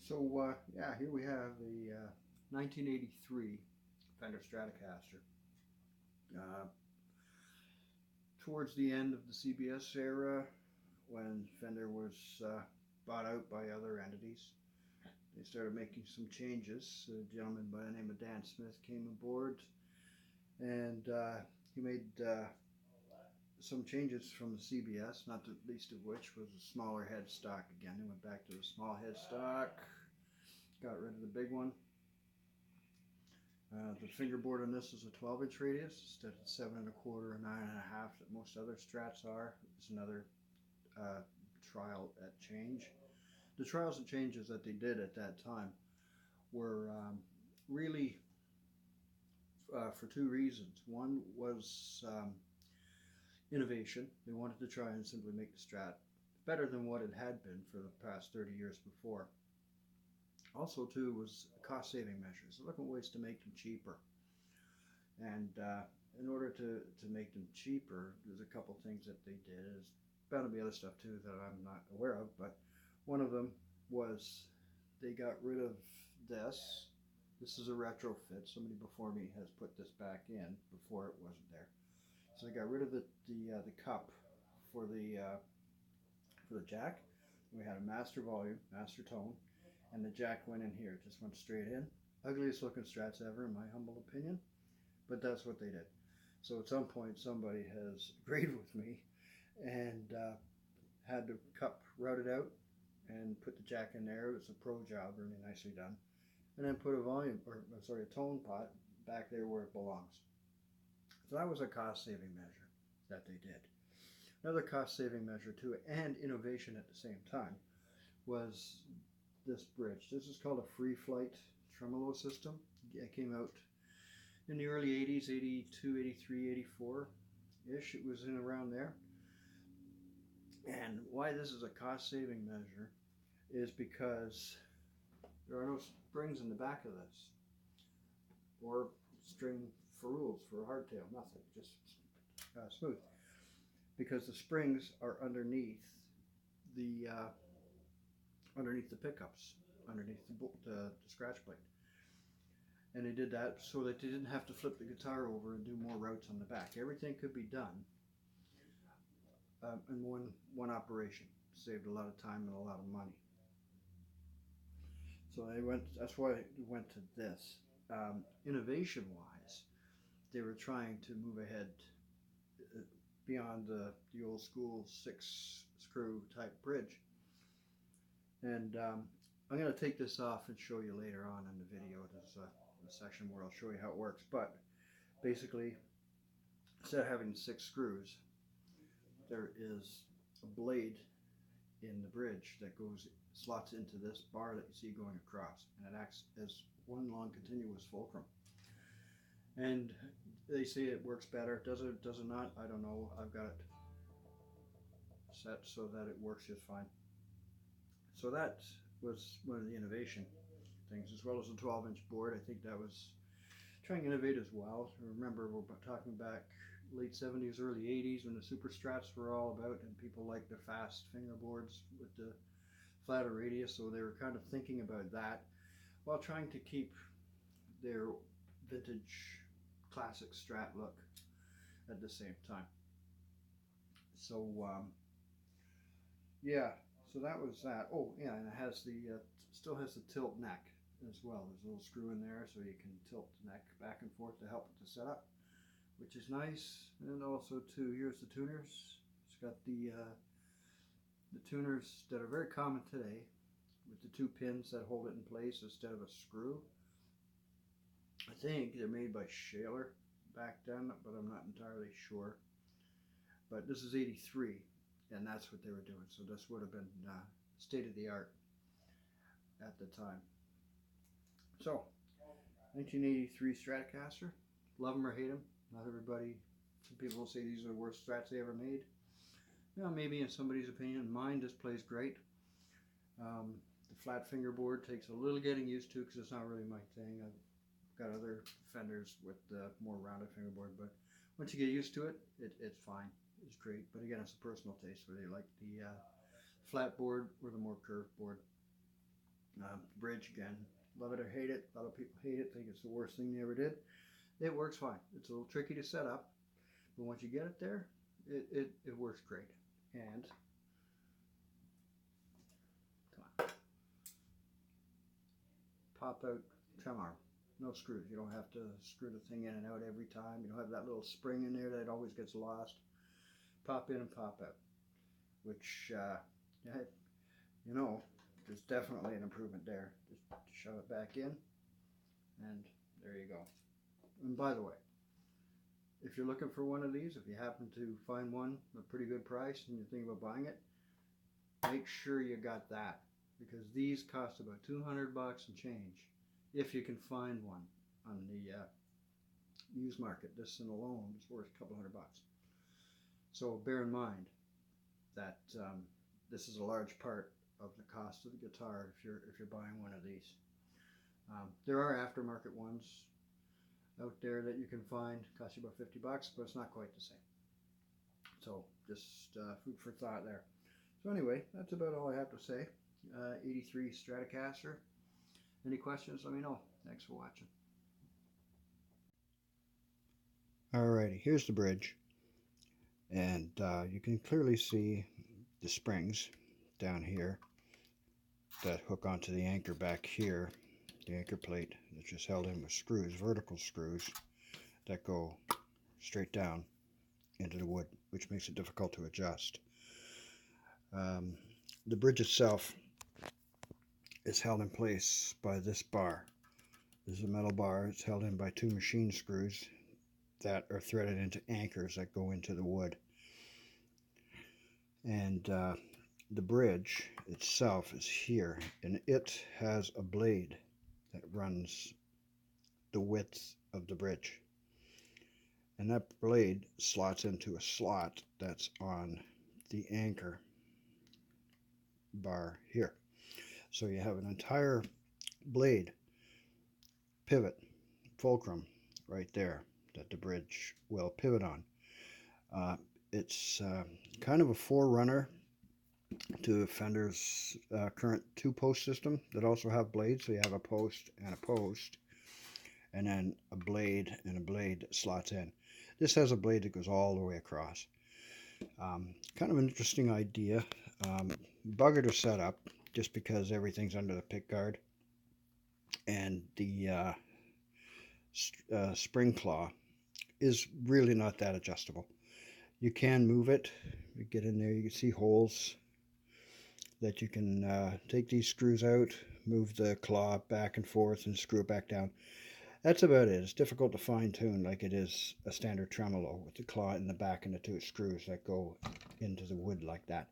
So yeah, here we have the 1983 Fender Stratocaster. Uh, Towards the end of the CBS era, when Fender was bought out by other entities, they started making some changes. A gentleman by the name of Dan Smith came aboard, and he made some changes from the CBS, not the least of which was a smaller headstock. Again, they went back to the small headstock, got rid of the big one. The fingerboard on this is a 12-inch radius instead of 7 1/4 and 9 1/2 that most other Strats are. It's another trial at change. The trials and changes that they did at that time were really for two reasons. One was innovation. They wanted to try and simply make the Strat better than what it had been for the past 30 years before. Also, too, was cost-saving measures. They're looking at ways to make them cheaper. And in order to make them cheaper, there's a couple things that they did. There's bound to be other stuff, too, that I'm not aware of. But one of them was they got rid of this. This is a retrofit. Somebody before me has put this back in before it wasn't there. So they got rid of the cup for the jack. We had a master volume, master tone, and the jack went in here. It just went straight in. Ugliest looking Strats ever, in my humble opinion, but that's what they did. So at some point, somebody has agreed with me and had the cup routed out and put the jack in there. It was a pro job, really nicely done, and then put a tone pot back there where it belongs. So that was a cost-saving measure that they did. Another cost-saving measure too, and innovation at the same time, was this bridge. This is called a free flight tremolo system. It came out in the early 80s, 82, 83, 84-ish. It was in around there. And why this is a cost-saving measure is because there are no springs in the back of this, or string ferrules for a hardtail, nothing, just smooth. Because the springs are underneath the pickups, underneath the scratch plate. And they did that so that they didn't have to flip the guitar over and do more routes on the back. Everything could be done in one operation. Saved a lot of time and a lot of money. So that's why they went to this. Innovation-wise, they were trying to move ahead beyond the old school 6-screw type bridge. And I'm going to take this off and show you later on in the video. There's a section where I'll show you how it works. But basically, instead of having 6 screws, there is a blade in the bridge that slots into this bar that you see going across, and it acts as one long continuous fulcrum. And they say it works better. Does it not? I don't know. I've got it set so that it works just fine. So that was one of the innovation things, as well as a 12-inch board. I think that was trying to innovate as well. Remember, we're talking back late 70s, early 80s, when the Super Strats were all about, and people liked the fast fingerboards with the flatter radius. So they were kind of thinking about that while trying to keep their vintage classic Strat look at the same time. So yeah, so that was that. Oh yeah, and it has still has the tilt neck as well. There's a little screw in there so you can tilt the neck back and forth to help it to set up, which is nice. And also too, here's the tuners. It's got the tuners that are very common today, with the 2 pins that hold it in place instead of a screw. I think they're made by Shaler back then, but I'm not entirely sure. But this is 83, and that's what they were doing. So this would have been state of the art at the time. So 1983 Stratocaster, love them or hate them. Not everybody. Some people will say these are the worst Strats they ever made. You know, maybe in somebody's opinion. Mine just plays great. The flat fingerboard takes a little getting used to because it's not really my thing. I've got other Fenders with the more rounded fingerboard, but once you get used to it, it's fine. It's great. But again, it's a personal taste, whether you like the flat board or the more curved board. Bridge again, love it or hate it. A lot of people hate it, think it's the worst thing they ever did. It works fine. It's a little tricky to set up, but once you get it there, it works great. And come on, pop out trim arm. No screws. You don't have to screw the thing in and out every time. You don't have that little spring in there that always gets lost. Pop in and pop out, which you know, there's definitely an improvement there. Just shove it back in, and there you go. And by the way, if you're looking for one of these, if you happen to find one at a pretty good price and you're thinking about buying it, make sure you got that, because these cost about $200 and change if you can find one on the used market. This one alone is worth a couple $100. So bear in mind that this is a large part of the cost of the guitar if you're buying one of these. There are aftermarket ones out there that you can find, cost you about $50, but it's not quite the same. So just food for thought there. So anyway, that's about all I have to say. 83 Stratocaster. Any questions, let me know. Thanks for watching. Alrighty, here's the bridge. And you can clearly see the springs down here that hook onto the anchor back here. The anchor plate that's just held in with screws, vertical screws that go straight down into the wood, which makes it difficult to adjust. The bridge itself is held in place by this bar. This is a metal bar. It's held in by 2 machine screws that are threaded into anchors that go into the wood. And the bridge itself is here, and it has a blade that runs the width of the bridge. And that blade slots into a slot that's on the anchor bar here. So you have an entire blade pivot, fulcrum right there that the bridge will pivot on. It's kind of a forerunner to Fender's current 2-post system that also have blades. So you have a post, and then a blade and a blade that slots in. This has a blade that goes all the way across. Kind of an interesting idea. Bugger to set up just because everything's under the pick guard, and the spring claw is really not that adjustable. You can move it. You get in there, you can see holes that you can take these screws out, move the claw back and forth, and screw it back down. That's about it. It's difficult to fine tune like it is a standard tremolo with the claw in the back and the 2 screws that go into the wood like that.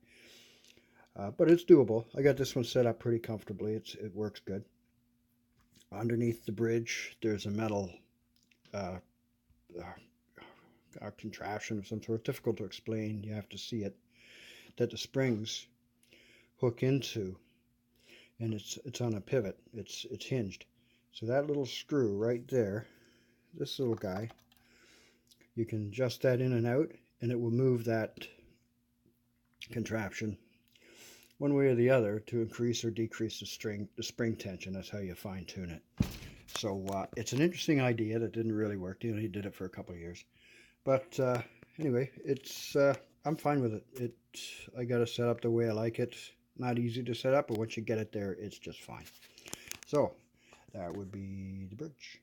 But it's doable. I got this one set up pretty comfortably. It works good. Underneath the bridge, there's a metal contraption of some sort. Difficult to explain. You have to see it. That the springs hook into, and it's on a pivot. It's hinged. So that little screw right there, this little guy, you can adjust that in and out, and it will move that contraption one way or the other to increase or decrease the spring tension. That's how you fine tune it. So it's an interesting idea that didn't really work. You know, he did it for a couple of years, but anyway, it's I'm fine with it. I got it set up the way I like it. Not easy to set up, but once you get it there, it's just fine. So that would be the bridge.